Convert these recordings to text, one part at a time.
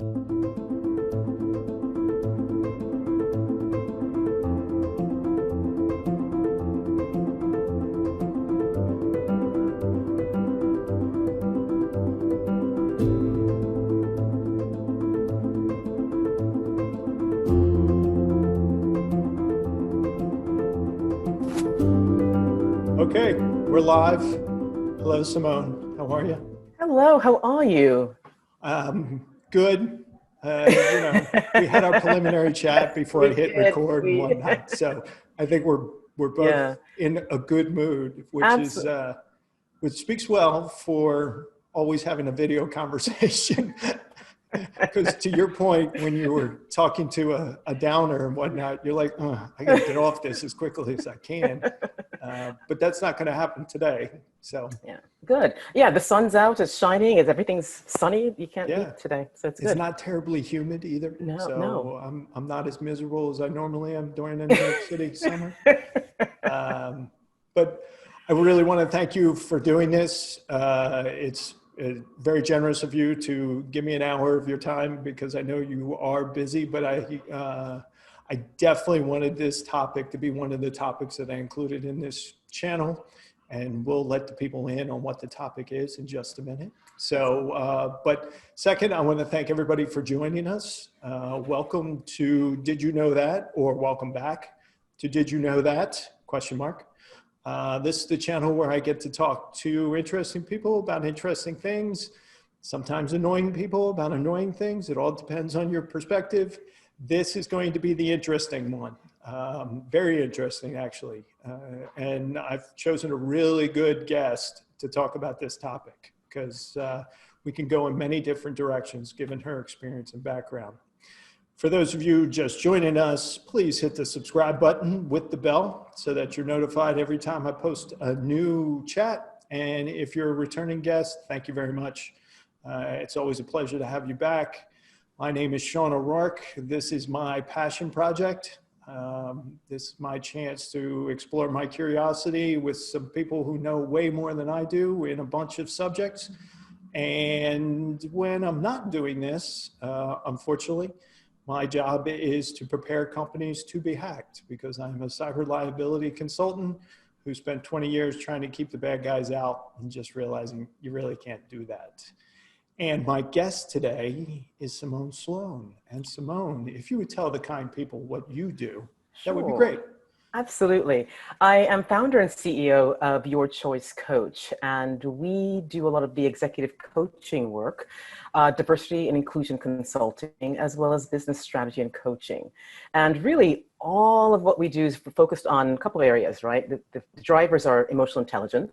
Okay, we're live. Hello, Simone. How are you? Hello, how are you? Good. We had our preliminary chat before I We hit did. record and We whatnot. So I think we're yeah. both in a good mood, Absolutely. which speaks well for always having a video conversation. Because to your point, when you were talking to a downer and whatnot, you're like, I got to get off this as quickly as I can. But that's not going to happen today. So Yeah. Good. Yeah, the sun's out, it's shining, everything's sunny. You can't yeah, beat today. So it's it's good. not terribly humid either. No, no. So I'm not as miserable as I normally am during a New York City summer. But I really want to thank you for doing this. It's very generous of you to give me an hour of your time because I know you are busy, but I definitely wanted this topic to be one of the topics that I included in this channel, and we'll let the people in on what the topic is in just a minute. So, but second, I want to thank everybody for joining us. Welcome to Did You Know That? Or welcome back to Did You Know That? Question mark. This is the channel where I get to talk to interesting people about interesting things, sometimes annoying people about annoying things. It all depends on your perspective. This is going to be the interesting one. Very interesting, actually. And I've chosen a really good guest to talk about this topic because we can go in many different directions given her experience and background. For those of you just joining us, please hit the subscribe button with the bell so that you're notified every time I post a new chat. And if you're a returning guest, thank you very much. It's always a pleasure to have you back. My name is Sean O'Rourke. This is my passion project. This is my chance to explore my curiosity with some people who know way more than I do in a bunch of subjects. And when I'm not doing this, unfortunately, my job is to prepare companies to be hacked because I'm a cyber liability consultant who spent 20 years trying to keep the bad guys out and just realizing you really can't do that. And my guest today is Simone Sloan. And Simone, if you would tell the kind people what you do, that would be Sure. great. Absolutely. I am founder and CEO of Your Choice Coach, and we do a lot of the executive coaching work, diversity and inclusion consulting, as well as business strategy and coaching. And really, all of what we do is focused on a couple of areas, right? The drivers are emotional intelligence,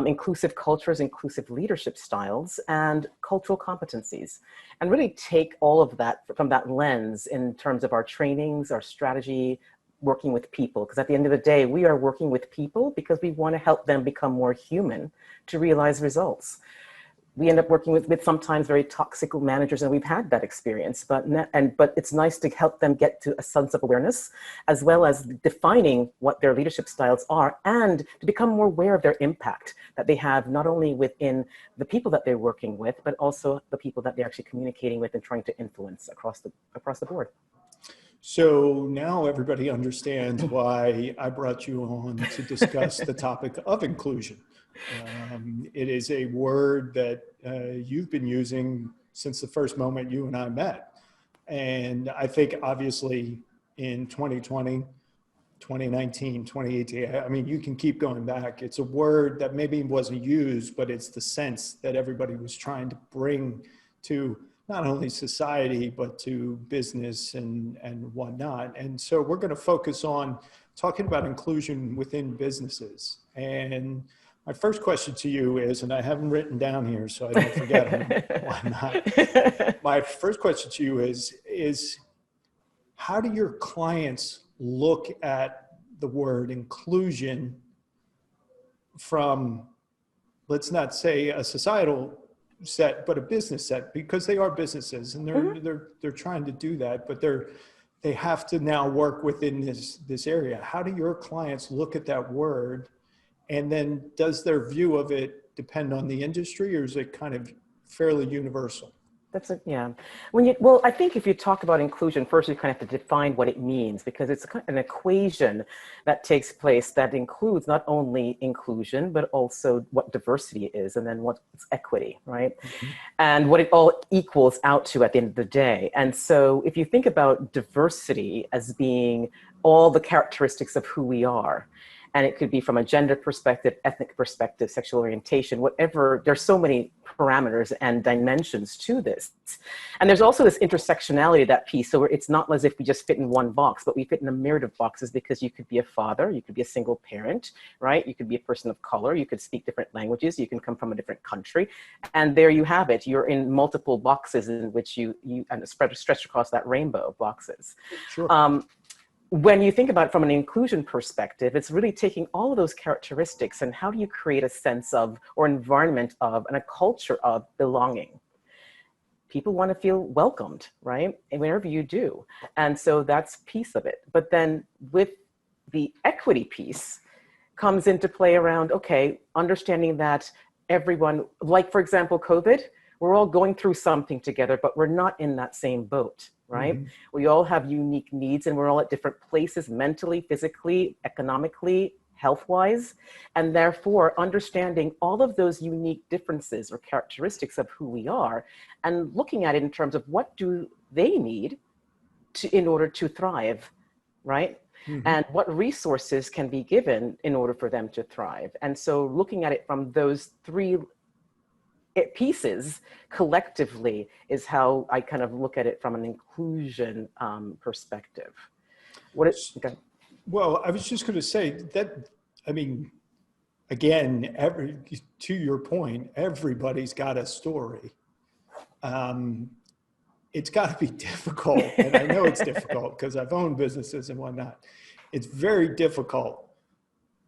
inclusive cultures, inclusive leadership styles, and cultural competencies, and really take all of that from that lens in terms of our trainings, our strategy, working with people. Because at the end of the day, we are working with people because we want to help them become more human to realize results. We end up working with sometimes very toxic managers, and we've had that experience. But it's nice to help them get to a sense of awareness, as well as defining what their leadership styles are, and to become more aware of their impact that they have, not only within the people that they're working with, but also the people that they're actually communicating with and trying to influence across the board. So now everybody understands why I brought you on to discuss the topic of inclusion. It is a word that you've been using since the first moment you and I met. And I think obviously in 2020, 2019, 2018, I mean, you can keep going back. It's a word that maybe wasn't used, but it's the sense that everybody was trying to bring to not only society, but to business and whatnot. And so we're going to focus on talking about inclusion within businesses. And my first question to you is, and I haven't written down here so I don't forget them, why not? My first question to you is how do your clients look at the word inclusion from, let's not say a societal set, but a business set, because they are businesses and they're trying to do that, but they have to now work within this area. How do your clients look at that word? And then does their view of it depend on the industry, or is it kind of fairly universal? Yeah. Well, I think if you talk about inclusion, first you kind of have to define what it means, because it's an equation that takes place that includes not only inclusion, but also what diversity is, and then what's equity, right? Mm-hmm. And what it all equals out to at the end of the day. And so if you think about diversity as being all the characteristics of who we are, and it could be from a gender perspective, ethnic perspective, sexual orientation, whatever. There's so many parameters and dimensions to this. And there's also this intersectionality, that piece. So it's not as if we just fit in one box, but we fit in a myriad of boxes, because you could be a father, you could be a single parent, right? You could be a person of color, you could speak different languages, you can come from a different country. And there you have it. You're in multiple boxes in which you and stretch across that rainbow of boxes. Sure. When you think about it from an inclusion perspective, it's really taking all of those characteristics and how do you create a sense of, or environment of, and a culture of belonging. People want to feel welcomed, right? And whenever you do. And so that's a piece of it. But then with the equity piece comes into play around, okay, understanding that everyone, like for example, COVID, we're all going through something together, but we're not in that same boat, right? Mm-hmm. We all have unique needs, and we're all at different places, mentally, physically, economically, health-wise. And therefore, understanding all of those unique differences or characteristics of who we are, and looking at it in terms of what do they need in order to thrive, right? Mm-hmm. And what resources can be given in order for them to thrive. And so looking at it from those three pieces collectively is how I kind of look at it from an inclusion perspective. Okay. Well, I was just going to say that, I mean, again, to your point, everybody's got a story. It's got to be difficult, and I know it's difficult because I've owned businesses and whatnot. It's very difficult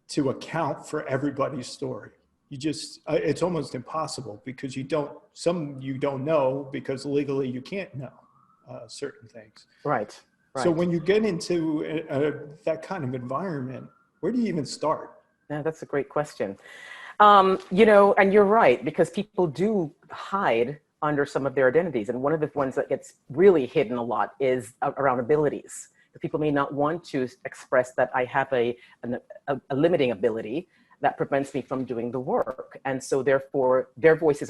to account for everybody's story. It's almost impossible, because you don't know, because legally you can't know certain things. Right. So when you get into that kind of environment, where do you even start? Yeah, that's a great question. And you're right, because people do hide under some of their identities. And one of the ones that gets really hidden a lot is around abilities. People may not want to express that I have a limiting ability that prevents me from doing the work. And so therefore their voices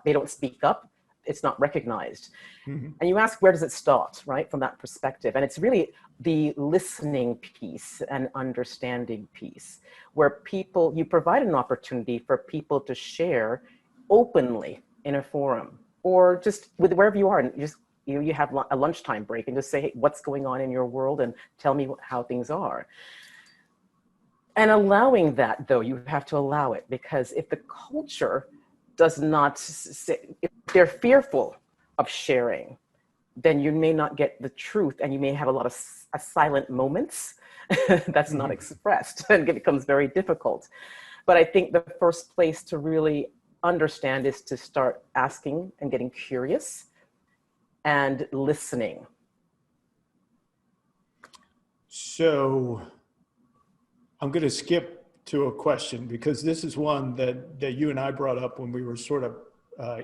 they don't speak up, it's not recognized. Mm-hmm. And you ask, where does it start, right? From that perspective. And it's really the listening piece and understanding piece, where you provide an opportunity for people to share openly in a forum, or just with wherever you are, and you have a lunchtime break and just say, hey, what's going on in your world, and tell me how things are. And allowing that, though, you have to allow it, because if the culture does not, if they're fearful of sharing, then you may not get the truth, and you may have a lot of silent moments that's not expressed, and it becomes very difficult. But I think the first place to really understand is to start asking and getting curious and listening. So I'm going to skip to a question, because this is one that you and I brought up when we were sort of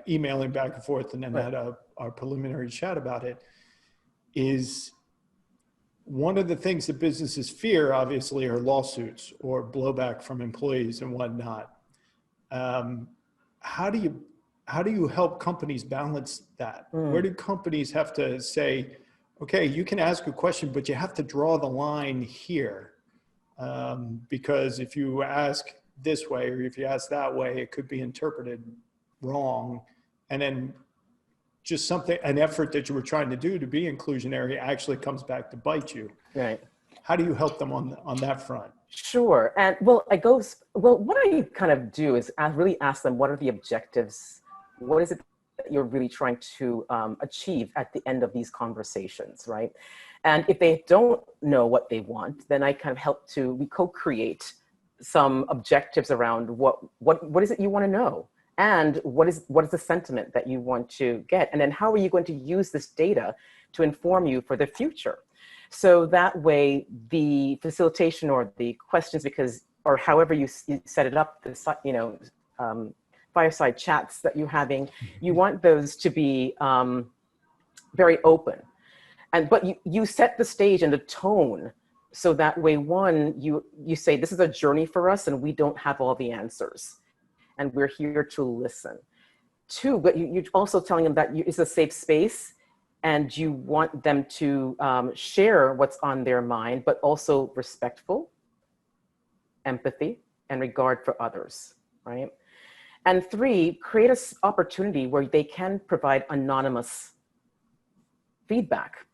emailing back and forth, and then had our preliminary chat about it. Is one of the things that businesses fear, obviously, are lawsuits or blowback from employees and whatnot. How do you help companies balance that? Where do companies have to say, okay, you can ask a question, but you have to draw the line here? Because if you ask this way, or if you ask that way, it could be interpreted wrong. And then just an effort that you were trying to do to be inclusionary actually comes back to bite you. Right. How do you help them on that front? Sure. And what I kind of do is really ask them, what are the objectives? What is it that you're really trying to achieve at the end of these conversations, right? And if they don't know what they want, then I kind of we co-create some objectives around what is it you want to know? And what is the sentiment that you want to get? And then how are you going to use this data to inform you for the future? So that way, the facilitation or the questions, or however you set it up, fireside chats that you're having, you want those to be very open. But you set the stage and the tone so that way, one, you say, this is a journey for us and we don't have all the answers and we're here to listen. Two, but you're also telling them that it's a safe space and you want them to share what's on their mind, but also respectful, empathy, and regard for others, right? And three, create an opportunity where they can provide anonymous feedback,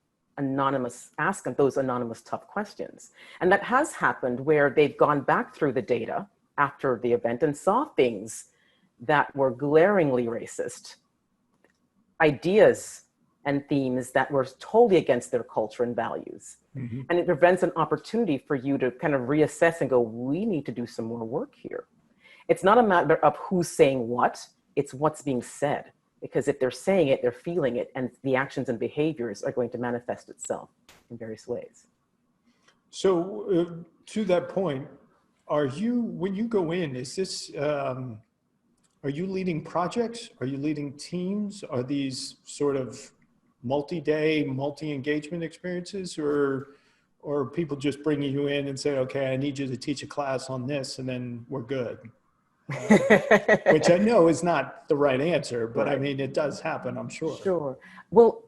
ask them those anonymous tough questions. And that has happened where they've gone back through the data after the event and saw things that were glaringly racist, ideas and themes that were totally against their culture and values. Mm-hmm. And it prevents an opportunity for you to kind of reassess and go, we need to do some more work here. It's not a matter of who's saying what, it's what's being said. Because if they're saying it, they're feeling it, and the actions and behaviors are going to manifest itself in various ways. So to that point, when you go in, is this, are you leading projects? Are you leading teams? Are these sort of multi-day, multi-engagement experiences, or are people just bringing you in and say, okay, I need you to teach a class on this and then we're good? Which I know is not the right answer, but right. I mean, it does happen, I'm sure. Sure. Well,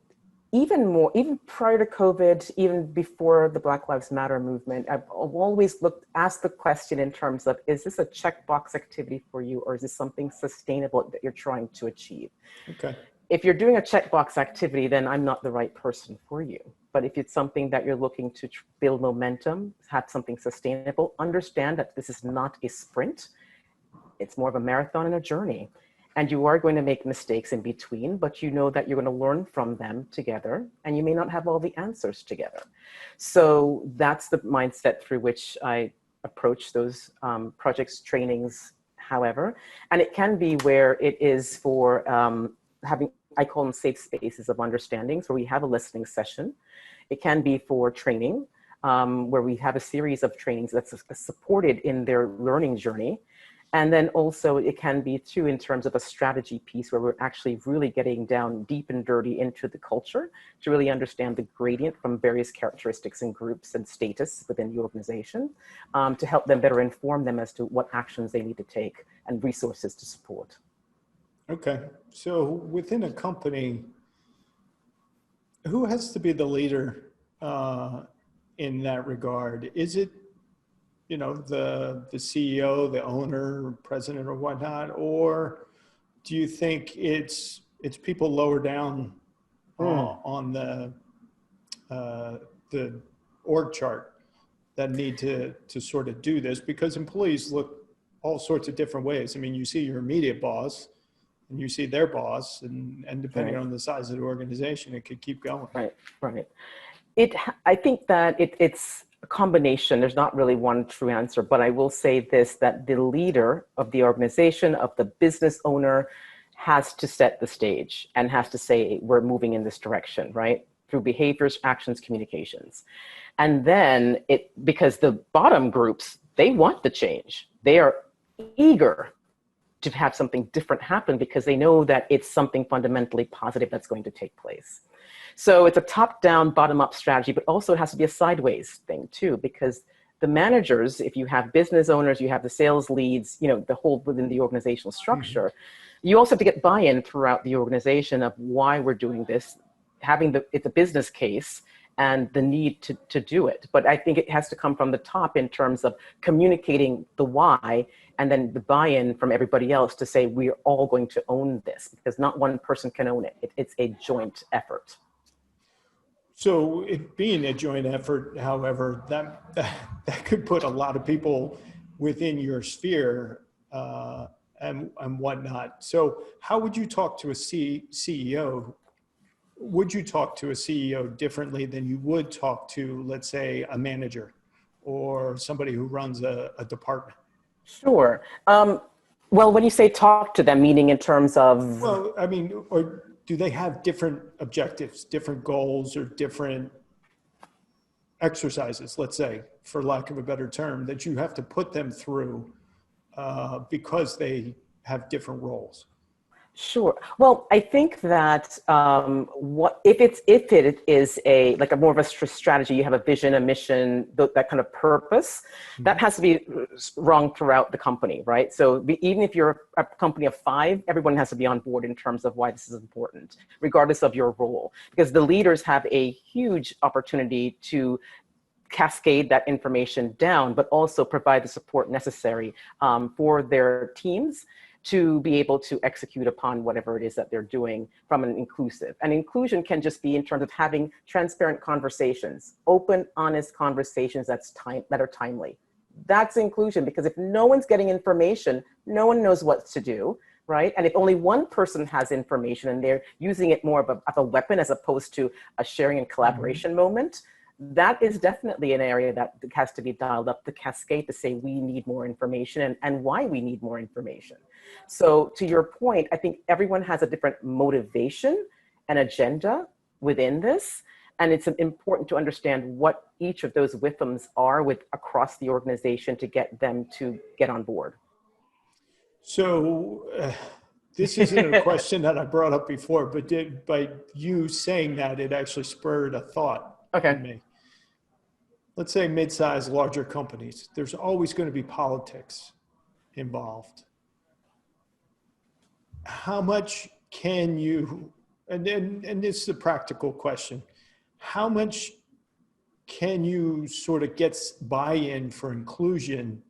even prior to COVID, even before the Black Lives Matter movement, I've always asked the question in terms of, is this a checkbox activity for you, or is this something sustainable that you're trying to achieve? Okay. If you're doing a checkbox activity, then I'm not the right person for you. But if it's something that you're looking to build momentum, have something sustainable, understand that this is not a sprint. It's more of a marathon and a journey. And you are going to make mistakes in between, but you know that you're going to learn from them together, and you may not have all the answers together. So that's the mindset through which I approach those projects, trainings, however. And it can be where it is for I call them safe spaces of understandings, where we have a listening session. It can be for training, where we have a series of trainings that's supported in their learning journey. And then also it can be too in terms of a strategy piece where we're actually really getting down deep and dirty into the culture to really understand the gradient from various characteristics and groups and status within the organization, to help them better inform them as to what actions they need to take and resources to support. Okay, so within a company, who has to be the leader in that regard? Is it the CEO, the owner, president, or whatnot, or do you think it's people lower down on the org chart that need to sort of do this? Because employees look all sorts of different ways. I mean, you see your immediate boss, and you see their boss, and depending on the size of the organization, it could keep going. Right. I think that it's a combination. There's not really one true answer, but I will say this, that the leader of the organization, of the business owner, has to set the stage and has to say, we're moving in this direction, right? Through behaviors, actions, communications. And then because the bottom groups, they want the change. They are eager to have something different happen because they know that it's something fundamentally positive that's going to take place. So it's a top-down, bottom-up strategy, but also it has to be a sideways thing too, because the managers, if you have business owners, you have the sales leads, the whole within the organizational structure, you also have to get buy-in throughout the organization of why we're doing this, it's a business case and the need to do it. But I think it has to come from the top in terms of communicating the why, and then the buy-in from everybody else to say, we're all going to own this, because not one person can own it. It's a joint effort. So it being a joint effort, however, that could put a lot of people within your sphere and whatnot. So how would you talk to a CEO? Would you talk to a CEO differently than you would talk to, let's say, a manager or somebody who runs a department? Sure. Well, when you say talk to them, meaning in terms of... Well, I mean, or do they have different objectives, different goals, or different exercises, let's say, for lack of a better term, that you have to put them through because they have different roles? Sure. Well, I think that what if it is a like a more of a strategy, you have a vision, a mission, that kind of purpose, that has to be wrong throughout the company, right? So even if you're a company of 5, everyone has to be on board in terms of why this is important, regardless of your role, because the leaders have a huge opportunity to cascade that information down, but also provide the support necessary for their teams to be able to execute upon whatever it is that they're doing from an inclusive. And inclusion can just be in terms of having transparent conversations, open, honest conversations that are timely. That's inclusion, because if no one's getting information, no one knows what to do, right? And if only one person has information and they're using it more of a weapon as opposed to a sharing and collaboration moment, that is definitely an area that has to be dialed up, the cascade, to say we need more information and why we need more information. So to your point, I think everyone has a different motivation and agenda within this. And it's important to understand what each of those WIFMs are across the organization to get them to get on board. So this isn't a question that I brought up before, but by you saying that, it actually spurred a thought in me. Let's say mid-sized, larger companies, there's always going to be politics involved. How much can you, and this is a practical question, how much can you sort of get buy-in for inclusion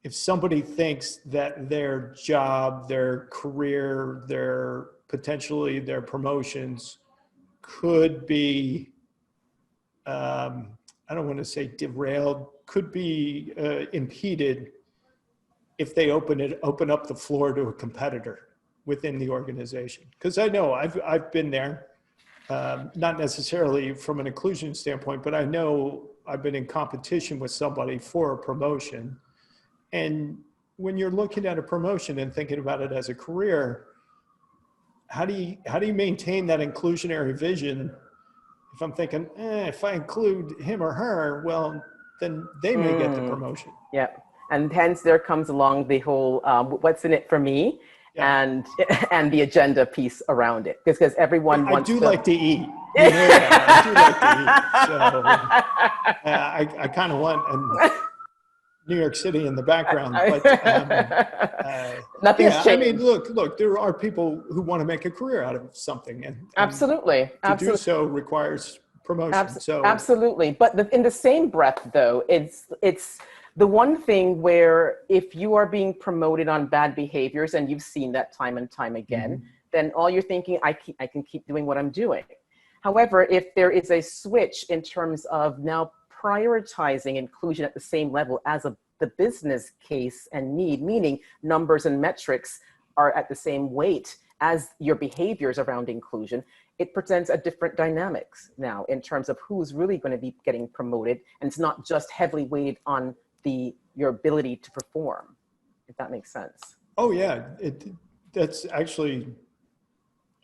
if somebody thinks that their job, their career, potentially their promotions could be, I don't want to say derailed, could be impeded if they open up the floor to a competitor within the organization? Because I know I've been there, not necessarily from an inclusion standpoint, but I know I've been in competition with somebody for a promotion. And when you're looking at a promotion and thinking about it as a career, how do you maintain that inclusionary vision? If I'm thinking, if I include him or her, well, then they may get the promotion. Yeah. And hence there comes along the whole what's in it for me, and the agenda piece around it. Because everyone wants to. I do like to eat. You know that. I do like to eat. So I kind of want New York City in the background. But nothing's changed. I mean, look, there are people who want to make a career out of something. And absolutely. To do so requires promotion. Absolutely. But in the same breath, though, it's the one thing where if you are being promoted on bad behaviors, and you've seen that time and time again, then all you're thinking, I can keep doing what I'm doing. However, if there is a switch in terms of now prioritizing inclusion at the same level as the business case and need, meaning numbers and metrics are at the same weight as your behaviors around inclusion, it presents a different dynamics now in terms of who's really going to be getting promoted. And it's not just heavily weighted on your ability to perform, if that makes sense. Oh yeah, that's actually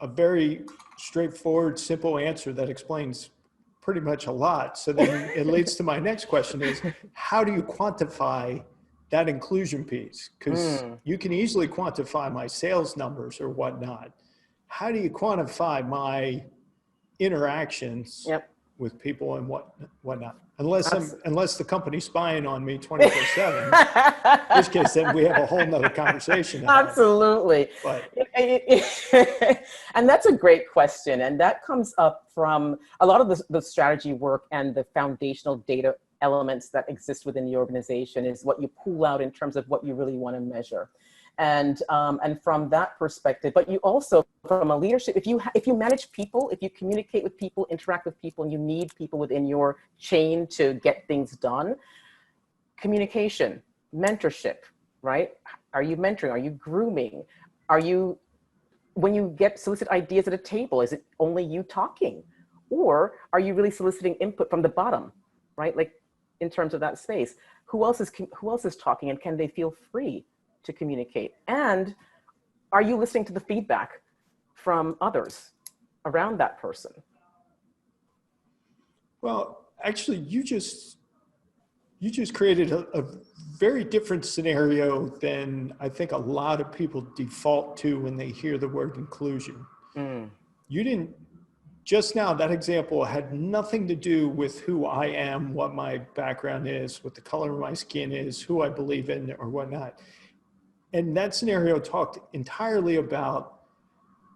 a very straightforward, simple answer that explains pretty much a lot. So then it leads to my next question is, how do you quantify that inclusion piece? Because you can easily quantify my sales numbers or whatnot. How do you quantify my interactions with people and whatnot? Unless the company's spying on me 24/7, in which case then we have a whole nother conversation. Absolutely. But and that's a great question. And that comes up from a lot of the strategy work and the foundational data elements that exist within the organization is what you pull out in terms of what you really want to measure. And from that perspective, but you also, from a leadership, if you manage people, if you communicate with people, interact with people, and you need people within your chain to get things done, communication, mentorship, right? Are you mentoring? Are you grooming? When you solicit ideas at a table, is it only you talking? Or are you really soliciting input from the bottom, right? Like in terms of that space, who else is talking, and can they feel free to communicate? And are you listening to the feedback from others around that person? Well, actually, you just You just created a very different scenario than I think a lot of people default to when they hear the word inclusion. Mm, You didn't, just now, that example had nothing to do with who I am, what my background is, what the color of my skin is, who I believe in, or whatnot. And that scenario talked entirely about,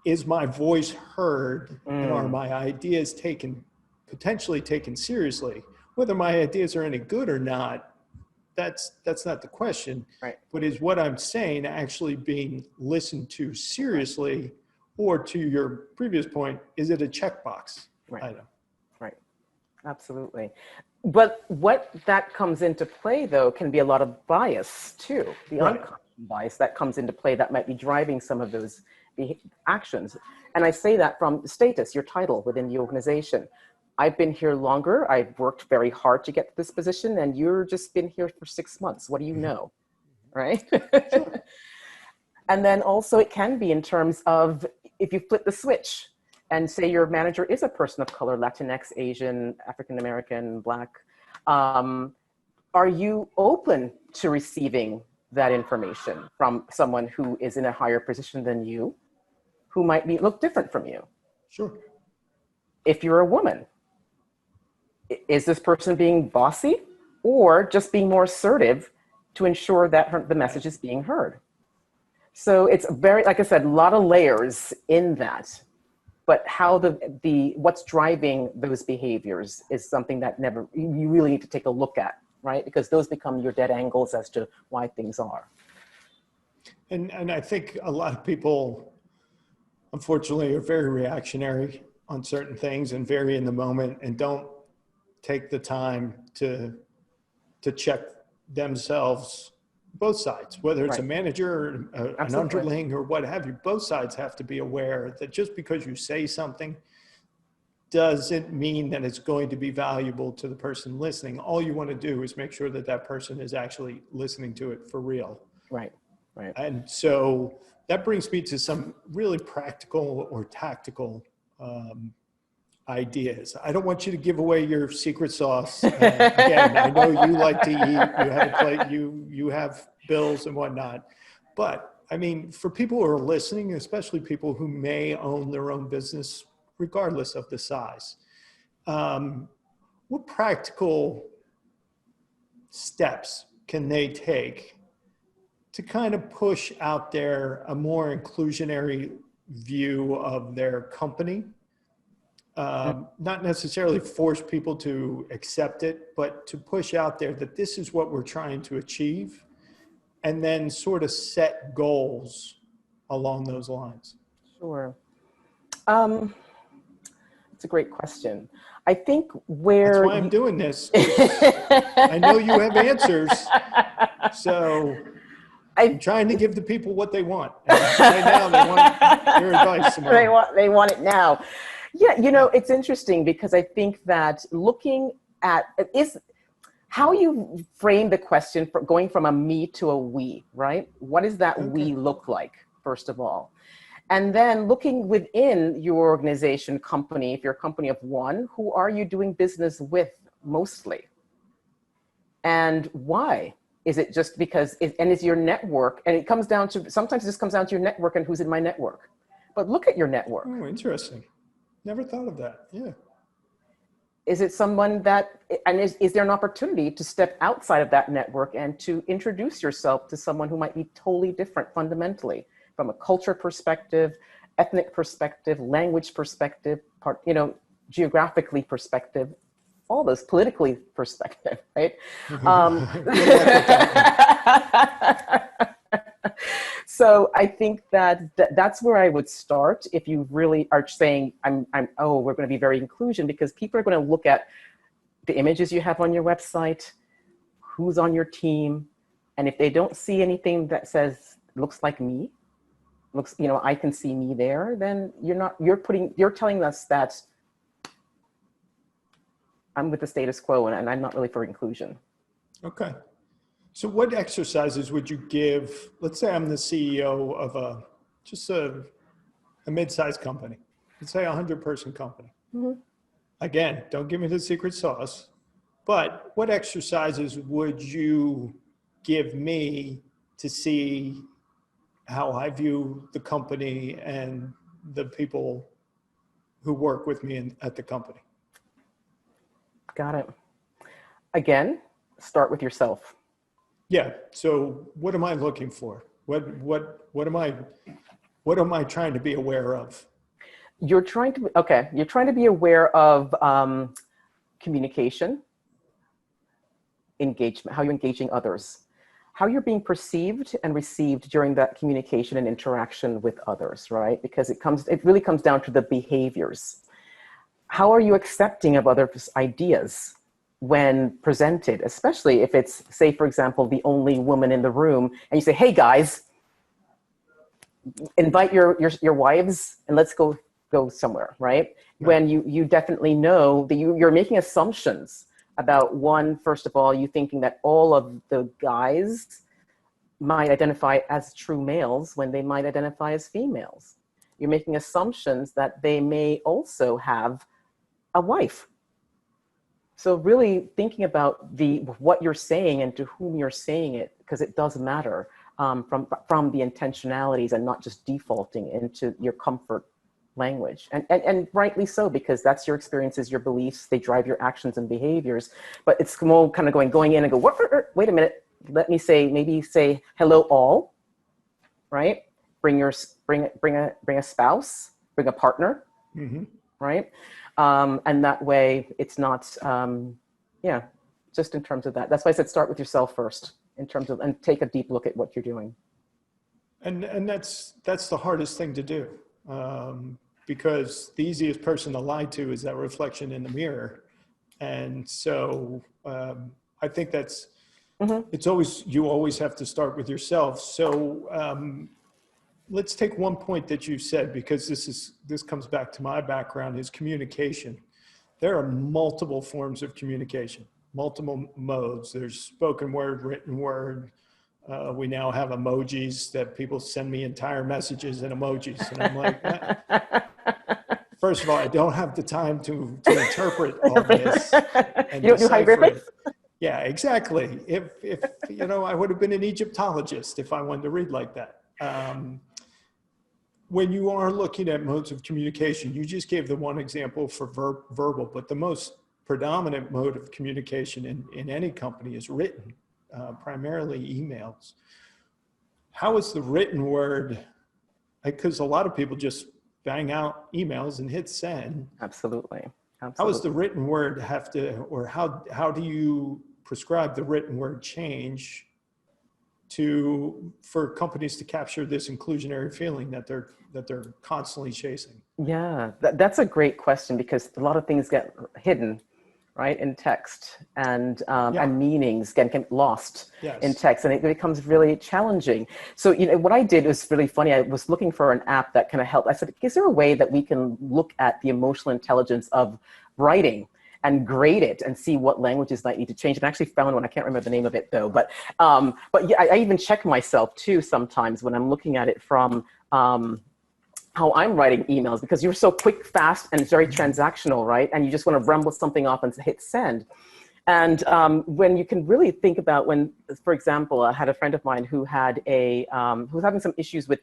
is my voice heard and are mm, my ideas potentially taken seriously? Whether my ideas are any good or not, that's not the question, right, but is what I'm saying actually being listened to right, seriously? Or to your previous point, is it a checkbox right, item? right. Absolutely. But what that comes into play, though, can be a lot of bias, too. The Right. unconscious bias that comes into play that might be driving some of those actions. And I say that from status, your title within the organization. I've been here longer. I've worked very hard to get to this position, and you're just been here for 6 months. What do you know? Right? Sure. And then also it can be in terms of if you flip the switch and say your manager is a person of color, Latinx, Asian, African American, Black, um, are you open to receiving that information from someone who is in a higher position than you, who might look different from you? Sure. If you're a woman, is this person being bossy or just being more assertive to ensure that the Right. message is being heard? So it's very, like I said, a lot of layers in that. But how what's driving those behaviors is something that you really need to take a look at, right? Because those become your dead angles as to why things are. And I think a lot of people, unfortunately, are very reactionary on certain things and very in the moment and don't take the time to check themselves, both sides, whether it's a Right. manager or an Absolutely. underling or what have you. Both sides have to be aware that just because you say something doesn't mean that it's going to be valuable to the person listening. All you want to do is make sure that that person is actually listening to it for real. Right. Right. And so that brings me to some really practical or tactical ideas. I don't want you to give away your secret sauce. Again, I know you like to eat. You have a plate. You have bills and whatnot. But I mean, for people who are listening, especially people who may own their own business, regardless of the size, what practical steps can they take to kind of push out there a more inclusionary view of their company? Not necessarily force people to accept it, but to push out there that this is what we're trying to achieve, and then sort of set goals along those lines. Sure. Um, it's a great question. I think That's where why I'm doing this, because I know you have answers. So I'm trying to give the people what they want. And right now they want your advice, Simone. They want it now. Yeah, it's interesting because I think that looking at is how you frame the question for going from a me to a we, right? What does that Okay. we look like, first of all? And then looking within your organization, company, if you're a company of one, who are you doing business with mostly? And why? Is it just because, and is your network, and it comes down to, sometimes this comes down to your network and who's in my network. But look at your network. Oh, interesting. Never thought of that. Yeah. Is it someone that, and is there an opportunity to step outside of that network and to introduce yourself to someone who might be totally different fundamentally from a culture perspective, ethnic perspective, language perspective, geographically perspective, all those politically perspective, right? So I think that that's where I would start if you really are saying, we're going to be very inclusion, because people are going to look at the images you have on your website, who's on your team, and if they don't see anything that says, looks like me, I can see me there, then you're telling us that I'm with the status quo and I'm not really for inclusion. Okay. So what exercises would you give? Let's say I'm the CEO of a mid-sized company. Let's say a 100-person company. Mm-hmm. Again, don't give me the secret sauce. But what exercises would you give me to see how I view the company and the people who work with me at the company? Got it. Again, start with yourself. Yeah. So what am I looking for? What am I trying to be aware of? You're trying to be aware of communication, engagement, how you're engaging others, how you're being perceived and received during that communication and interaction with others, right? Because it really comes down to the behaviors. How are you accepting of others' ideas when presented, especially if it's, say, for example, the only woman in the room, and you say, hey guys, invite your wives and let's go somewhere, right? When you definitely know that you're making assumptions about one, first of all, you thinking that all of the guys might identify as true males when they might identify as females. You're making assumptions that they may also have a wife. So really thinking about what you're saying and to whom you're saying it, because it does matter from the intentionalities and not just defaulting into your comfort language. And rightly so, because that's your experiences, your beliefs, they drive your actions and behaviors. But it's more kind of going in and go, wait a minute, let me maybe say hello all, right? Bring a spouse, bring a partner, right? And that way it's not, just in terms of that. That's why I said start with yourself first in terms of, and take a deep look at what you're doing. And that's the hardest thing to do. Because the easiest person to lie to is that reflection in the mirror. And so I think that's, you always have to start with yourself. So let's take one point that you said, because this comes back to my background, is communication. There are multiple forms of communication, multiple modes. There's spoken word, written word. We now have emojis that people send me entire messages in emojis. And I'm like, first of all, I don't have the time to interpret all this. And you don't do hieroglyphs? Yeah, exactly. If I would have been an Egyptologist if I wanted to read like that. When you are looking at modes of communication, you just gave the one example for verbal, but the most predominant mode of communication in any company is written, primarily emails. How is the written word, because a lot of people just bang out emails and hit send. Absolutely. How does the written word how do you prescribe the written word change for companies to capture this inclusionary feeling that they're constantly chasing? Yeah, that's a great question, because a lot of things get hidden, right, in text, and meanings get lost in text, and it becomes really challenging. So what I did was really funny. I was looking for an app that kind of helped. I said, is there a way that we can look at the emotional intelligence of writing and grade it and see what languages might need to change? And I actually found one. I can't remember the name of it though, but yeah, I even check myself too sometimes when I'm looking at it from how I'm writing emails, because you're so quick, fast, and very transactional, right? And you just want to rumble something off and hit send. And when you can really think about when, for example, I had a friend of mine who had who was having some issues with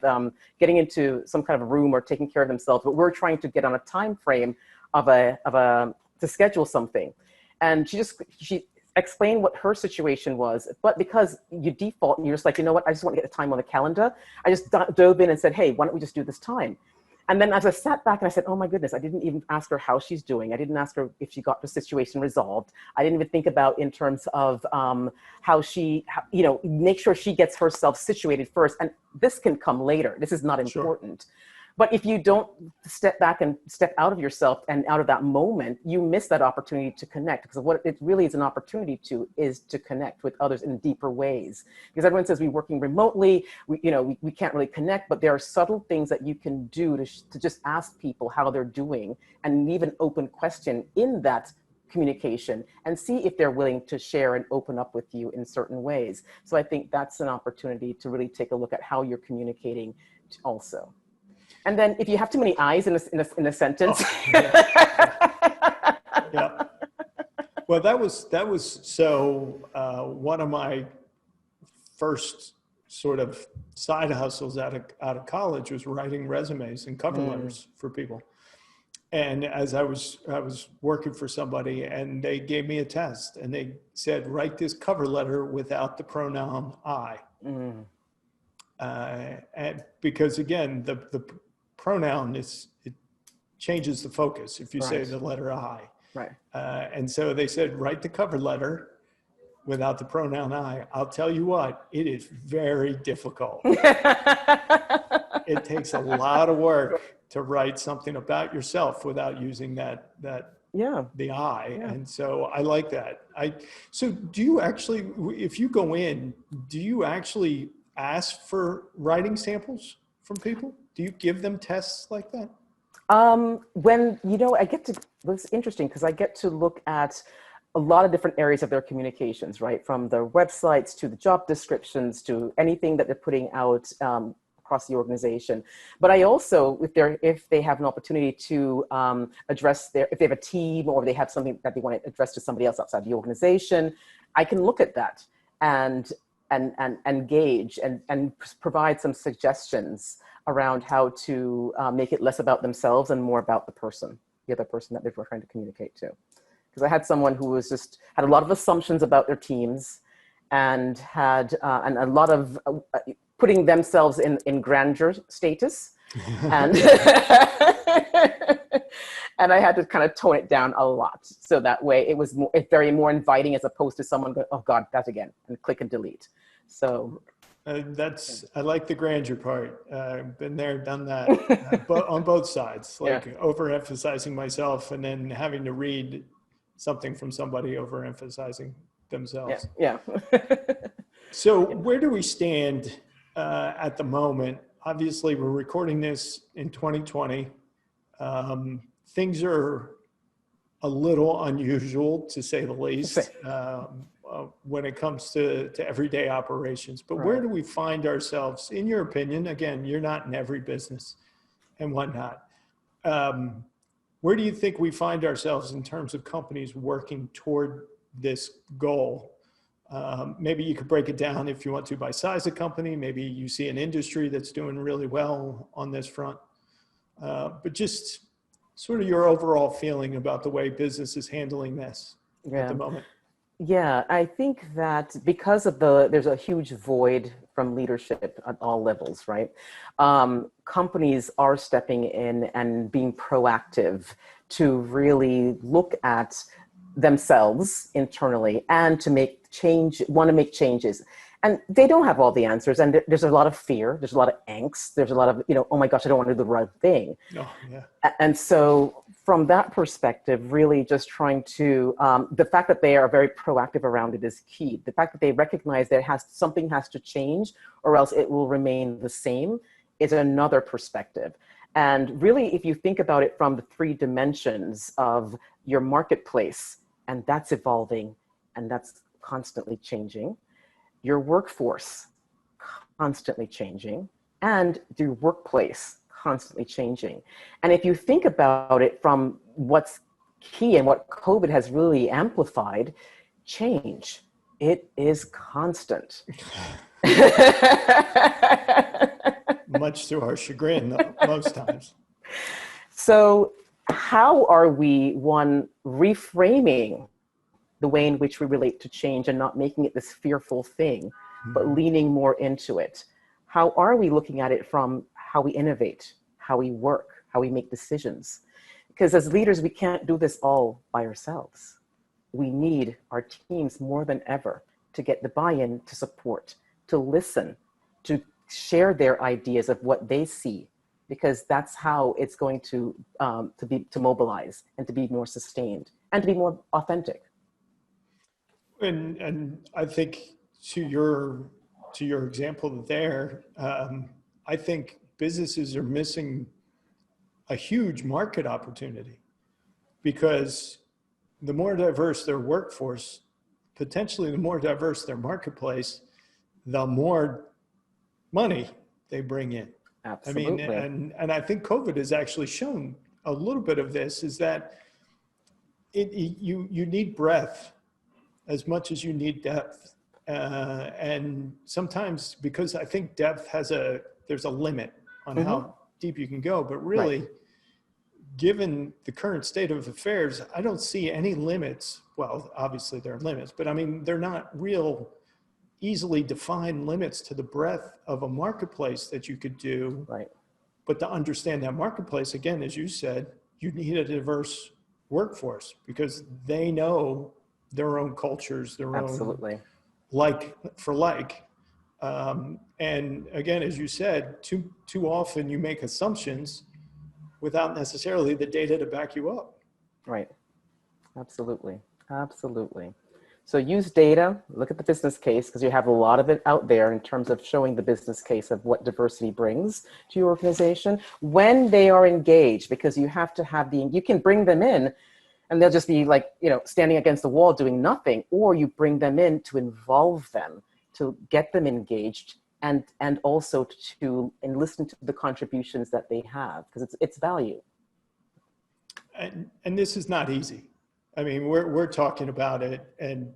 getting into some kind of a room or taking care of themselves, but we're trying to get on a time frame to schedule something. And she explained what her situation was, but because you default and you're just like, you know what, I just want to get the time on the calendar, I just dove in and said, hey, why don't we just do this time? And then as I sat back and I said, oh my goodness, I didn't even ask her how she's doing. I didn't ask her if she got the situation resolved. I didn't even think about in terms of how she, make sure she gets herself situated first. And this can come later. This is not important. Sure. But if you don't step back and step out of yourself and out of that moment, you miss that opportunity to connect. Because what it really is an opportunity is to connect with others in deeper ways. Because everyone says we're working remotely, we can't really connect, but there are subtle things that you can do to just ask people how they're doing and leave an open question in that communication and see if they're willing to share and open up with you in certain ways. So I think that's an opportunity to really take a look at how you're communicating also. And then if you have too many I's in a sentence. Oh, yeah. Yeah. Well, that was so one of my first sort of side hustles out of college was writing resumes and cover letters for people. And as I was working for somebody, and they gave me a test, and they said, write this cover letter without the pronoun I. And because again, the pronoun it changes the focus if you say the letter I. Right. And so they said, write the cover letter without the pronoun I. I'll tell you what, it is very difficult. It takes a lot of work to write something about yourself without using the I. And so I like that. So do you actually, if you go in, do you actually ask for writing samples from people? Do you give them tests like that? When, it's interesting because I get to look at a lot of different areas of their communications, right? From their websites to the job descriptions to anything that they're putting out across the organization. But I also, if they have an opportunity to address if they have a team or they have something that they want to address to somebody else outside the organization, I can look at that and engage and provide some suggestions around how to make it less about themselves and more about the other person that they were trying to communicate to. Because I had someone who had a lot of assumptions about their teams and had and a lot of putting themselves in grandeur status. And and I had to kind of tone it down a lot. So that way it's very more inviting as opposed to someone going, oh God, that again, and click and delete. So I like the grandeur part. Been there, done that, but on both sides, overemphasizing myself and then having to read something from somebody overemphasizing themselves. Yeah. So where do we stand at the moment? Obviously, we're recording this in 2020. Things are a little unusual, to say the least, when it comes to everyday operations. But where do we find ourselves, in your opinion? Again, you're not in every business and whatnot. Where do you think we find ourselves in terms of companies working toward this goal? Maybe you could break it down if you want to by size of company. Maybe you see an industry that's doing really well on this front. But just sort of your overall feeling about the way business is handling this at the moment. Yeah, I think that because of there's a huge void from leadership at all levels, right? Companies are stepping in and being proactive to really look at themselves internally and to want to make changes. And they don't have all the answers. And there's a lot of fear. There's a lot of angst. There's a lot of, oh my gosh, I don't want to do the right thing. Oh, yeah. And so from that perspective, really just trying to, the fact that they are very proactive around it is key. The fact that they recognize that something has to change or else it will remain the same is another perspective. And really, if you think about it from the 3 dimensions of your marketplace, and that's evolving and that's constantly changing, your workforce constantly changing, and your workplace constantly changing. And if you think about it from what's key and what COVID has really amplified, change. It is constant. Much to our chagrin, most times. So how are we, reframing the way in which we relate to change and not making it this fearful thing, but leaning more into it? How are we looking at it from how we innovate, how we work, how we make decisions? Because as leaders, we can't do this all by ourselves. We need our teams more than ever to get the buy-in, to support, to listen, to share their ideas of what they see, because that's how it's going to mobilize and to be more sustained and to be more authentic. And I think to your example there, I think businesses are missing a huge market opportunity, because the more diverse their workforce, potentially the more diverse their marketplace, the more money they bring in. Absolutely. I mean, and I think COVID has actually shown a little bit of this, is that you need breadth as much as you need depth. And sometimes, because I think depth there's a limit on how deep you can go, but really, given the current state of affairs, I don't see any limits. Well, obviously there are limits, but I mean, they're not real easily defined limits to the breadth of a marketplace that you could do. Right. But to understand that marketplace, again, as you said, you need a diverse workforce because they know their own cultures, their Absolutely. own like for like. And again, as you said, too often you make assumptions without necessarily the data to back you up. Right. Absolutely. Absolutely. So use data, look at the business case, because you have a lot of it out there in terms of showing the business case of what diversity brings to your organization when they are engaged, because you have to have you can bring them in and they'll just be like, standing against the wall doing nothing, or you bring them in to involve them, to get them engaged and also to listen to the contributions that they have, because it's value. And this is not easy. I mean, we're talking about it,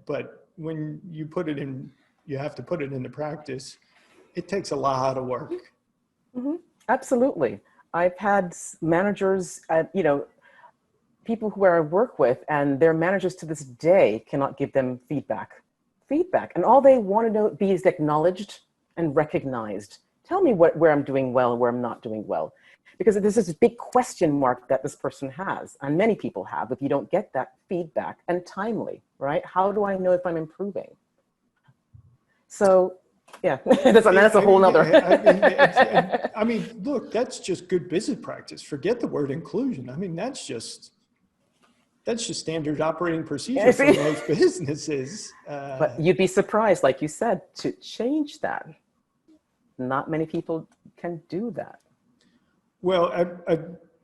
but when you put it in, you have to put it into practice. It takes a lot of work. Mm-hmm. Absolutely. I've had managers, people who I work with, and their managers to this day cannot give them feedback. And all they want to be is acknowledged and recognized. Tell me where I'm doing well and where I'm not doing well. Because this is a big question mark that this person has, and many people have, if you don't get that feedback and timely, right? How do I know if I'm improving? So, yeah, that's a whole nother. I mean, look, that's just good business practice. Forget the word inclusion. I mean, that's just standard operating procedure for most businesses. But you'd be surprised, like you said, to change that. Not many people can do that. Well,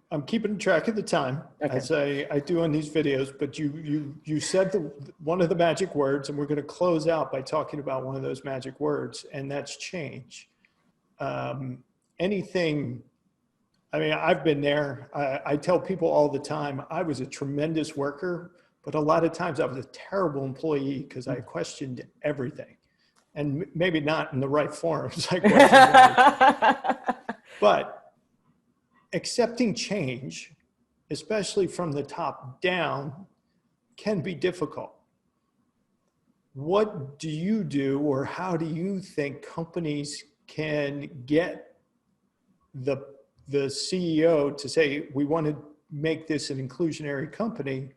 I'm keeping track of the time, as I do on these videos, but you said one of the magic words, and we're going to close out by talking about one of those magic words, and that's change. Anything, I mean, I've been there. I tell people all the time, I was a tremendous worker, but a lot of times I was a terrible employee because I questioned everything. And maybe not in the right forms. I questioned everything. But accepting change, especially from the top down, can be difficult. What do you do, or how do you think companies can get the CEO to say, we want to make this an inclusionary company,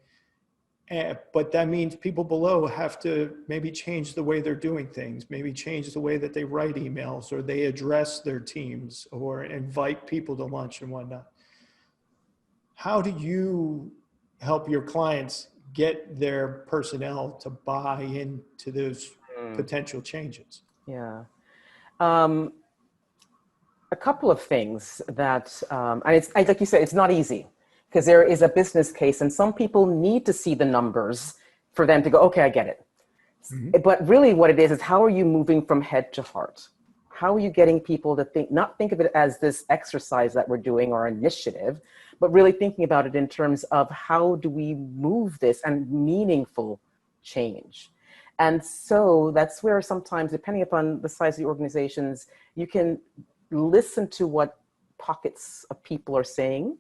but that means people below have to maybe change the way they're doing things, maybe change the way that they write emails, or they address their teams, or invite people to lunch and whatnot. How do you help your clients get their personnel to buy into those potential changes? Yeah. A couple of things that, and it's like you said, it's not easy, because there is a business case and some people need to see the numbers for them to go, okay, I get it. Mm-hmm. But really what it is how are you moving from head to heart? How are you getting people to not think of it as this exercise that we're doing or initiative, but really thinking about it in terms of how do we move this and meaningful change? And so that's where sometimes, depending upon the size of the organizations, you can listen to what pockets of people are saying,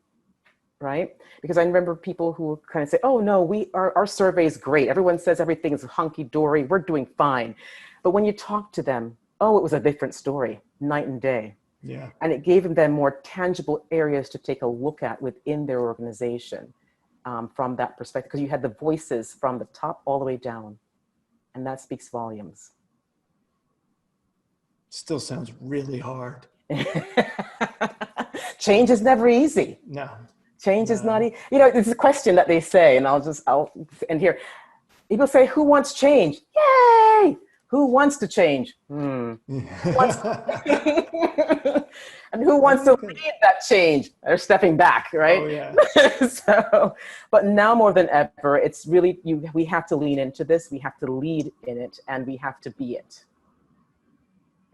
right? Because I remember people who kind of say, oh no, our survey is great. Everyone says everything is hunky-dory, we're doing fine. But when you talk to them, oh, it was a different story, night and day. Yeah. And it gave them more tangible areas to take a look at within their organization from that perspective, because you had the voices from the top all the way down. And that speaks volumes. Still sounds really hard. Change is never easy. No. Change is not easy. It's a question that they say, and I'll end here. People say, who wants change? Yay! Who wants to change? And who wants to lead that change? They're stepping back, right? Oh, yeah. But now more than ever, it's really, we have to lean into this, we have to lead in it, and we have to be it.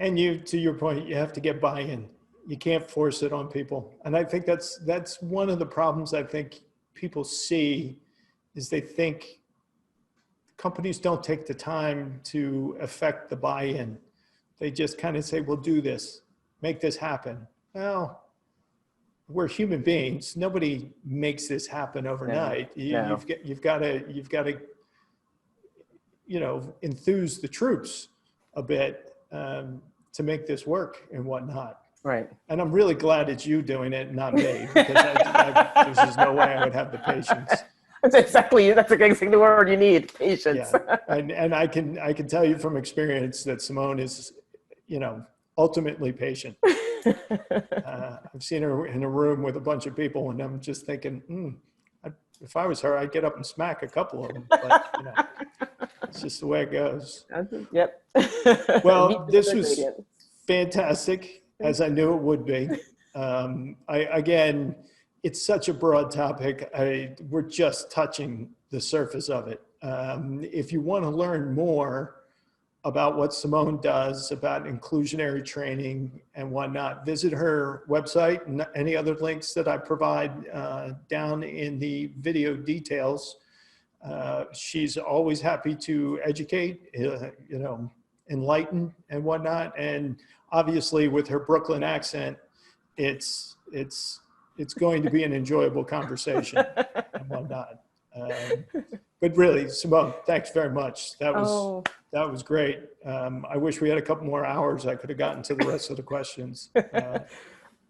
And to your point, you have to get buy-in. You can't force it on people. And I think that's one of the problems I think people see is they think companies don't take the time to affect the buy-in. They just kind of say, we'll do this, make this happen. Well, we're human beings. Nobody makes this happen overnight. No. You've got to, enthuse the troops a bit to make this work and whatnot. Right. And I'm really glad it's you doing it, not me, because there's just no way I would have the patience. That's exactly the word you need, patience. Yeah. And I can tell you from experience that Simone is, ultimately patient. I've seen her in a room with a bunch of people, and I'm just thinking, if I was her, I'd get up and smack a couple of them. But it's just the way it goes. Yep. Well, this was fantastic, as I knew it would be. Again, it's such a broad topic. We're just touching the surface of it. If you want to learn more about what Simone does, about inclusionary training and whatnot, visit her website and any other links that I provide down in the video details. She's always happy to educate, enlighten and whatnot. And obviously with her Brooklyn accent, it's going to be an enjoyable conversation and whatnot. But really, Simone, thanks very much. That was great. I wish we had a couple more hours. I could have gotten to the rest of the questions.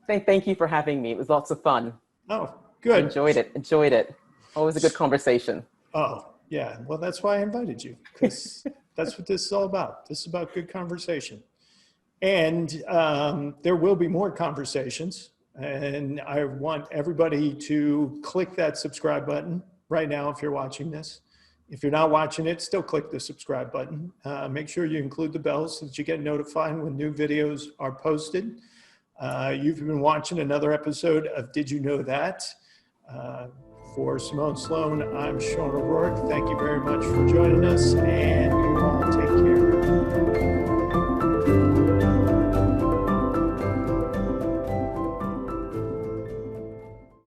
Thank you for having me. It was lots of fun. Oh, good. I enjoyed it. Always a good conversation. Oh, yeah. Well, that's why I invited you, because that's what this is all about. This is about good conversation. And there will be more conversations. And I want everybody to click that subscribe button right now if you're watching this. If you're not watching it, still click the subscribe button. Make sure you include the bell so that you get notified when new videos are posted. You've been watching another episode of Did You Know That? For Simone Sloan, I'm Sean O'Rourke. Thank you very much for joining us. And